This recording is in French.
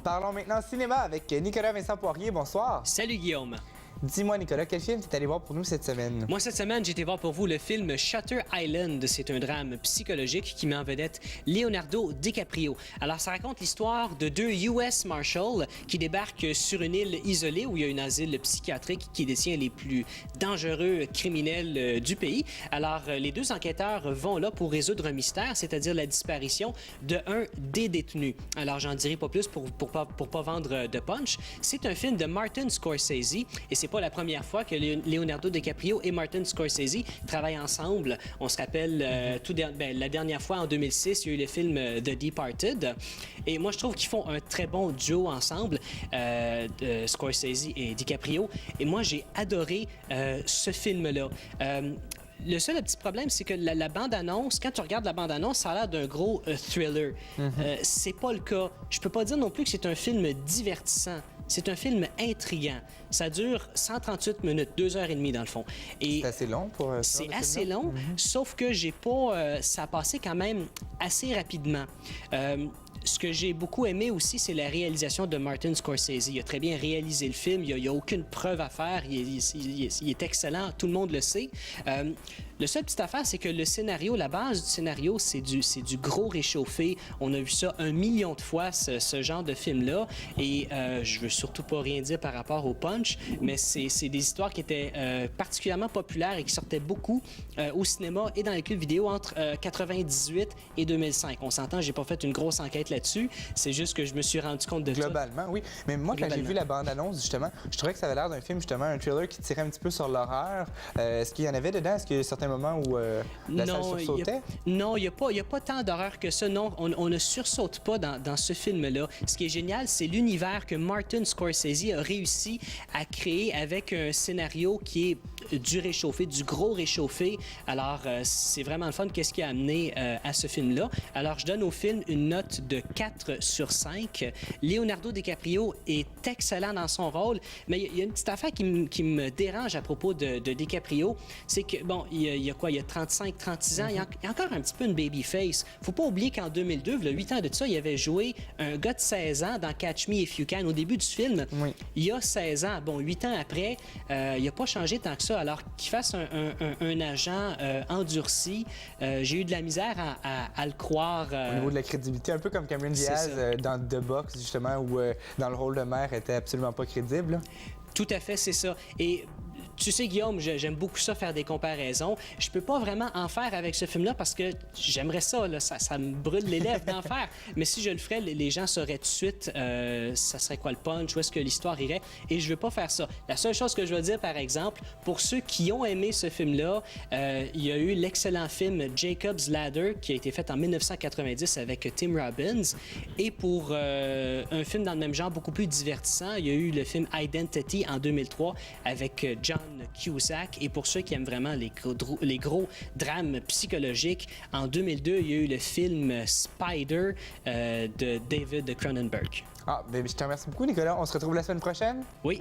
Parlons maintenant cinéma avec Nicolas Vincent Poirier. Bonsoir. Salut Guillaume. Dis-moi, Nicolas, quel film tu es allé voir pour nous cette semaine? Moi, cette semaine, j'ai été voir pour vous le film Shutter Island. C'est un drame psychologique qui met en vedette Leonardo DiCaprio. Alors, ça raconte l'histoire de deux US Marshals qui débarquent sur une île isolée où il y a un asile psychiatrique qui détient les plus dangereux criminels du pays. Alors, les deux enquêteurs vont là pour résoudre un mystère, c'est-à-dire la disparition de un des détenus. Alors, j'en dirai pas plus pour pas vendre de punch. C'est un film de Martin Scorsese et c'est pas la première fois que Leonardo DiCaprio et Martin Scorsese travaillent ensemble. On se rappelle la dernière fois, en 2006, il y a eu le film The Departed. Et moi, je trouve qu'ils font un très bon duo ensemble, Scorsese et DiCaprio. Et moi, j'ai adoré ce film-là. Le seul petit problème, c'est que la bande-annonce, quand tu regardes la bande-annonce, ça a l'air d'un gros thriller. C'est pas le cas. Je peux pas dire non plus que c'est un film divertissant. C'est un film intriguant. Ça dure 138 minutes, 2h30 dans le fond. C'est assez long pour ça. C'est assez long, sauf que j'ai pas... ça a passé quand même assez rapidement. Ce que j'ai beaucoup aimé aussi, c'est la réalisation de Martin Scorsese. Il a très bien réalisé le film. Il n'y a aucune preuve à faire. Il est excellent. Tout le monde le sait. Le seul petite affaire, c'est que le scénario, la base du scénario, c'est du gros réchauffé. On a vu ça 1 million de fois, ce genre de film-là. Et je veux surtout pas rien dire par rapport au punch, mais c'est des histoires qui étaient particulièrement populaires et qui sortaient beaucoup au cinéma et dans les clubs vidéo entre 98 et 2005. On s'entend, j'ai pas fait une grosse enquête là-dessus. C'est juste que je me suis rendu compte de ça. Globalement, oui. Mais moi, quand j'ai vu la bande-annonce, justement, je trouvais que ça avait l'air d'un film, justement, un thriller qui tirait un petit peu sur l'horreur. Est-ce qu'il y en avait dedans? Est-ce qu'il y a certains moments où la salle sursautait? Non, il n'y a pas tant d'horreur que ça. Non, on ne sursaute pas dans ce film-là. Ce qui est génial, c'est l'univers que Martin Scorsese a réussi à créer avec un scénario qui est du réchauffé, du gros réchauffé. Alors, c'est vraiment le fun. Qu'est-ce qui a amené à ce film-là? Alors, je donne au film une note de 4 sur 5. Leonardo DiCaprio est excellent dans son rôle, mais il y a une petite affaire qui me dérange à propos de DiCaprio, c'est que, bon, il y a quoi? Il y a 35, 36 ans, il y a encore un petit peu une baby face. Faut pas oublier qu'en 2002, il y a 8 ans de ça, il avait joué un gars de 16 ans dans Catch Me If You Can au début du film. Oui. Il y a 16 ans. Bon, 8 ans après, il n'a pas changé tant que ça. Alors qu'il fasse un agent endurci, j'ai eu de la misère à le croire. Au niveau de la crédibilité, un peu comme Cameron Diaz dans The Box, justement, où dans le rôle de mère, elle était absolument pas crédible. Tout à fait, c'est ça. Et tu sais, Guillaume, j'aime beaucoup ça, faire des comparaisons. Je peux pas vraiment en faire avec ce film-là parce que j'aimerais ça, là, ça me brûle les lèvres d'en faire. Mais si je le ferais, les gens sauraient tout de suite ça serait quoi le punch, où est-ce que l'histoire irait. Et je veux pas faire ça. La seule chose que je veux dire, par exemple, pour ceux qui ont aimé ce film-là, il y a eu l'excellent film Jacob's Ladder qui a été fait en 1990 avec Tim Robbins. Et pour un film dans le même genre, beaucoup plus divertissant, il y a eu le film Identity en 2003 avec John Cusack. Et pour ceux qui aiment vraiment les gros drames psychologiques, en 2002, il y a eu le film Spider de David Cronenberg. Ah, ben, je te remercie beaucoup, Nicolas. On se retrouve la semaine prochaine? Oui.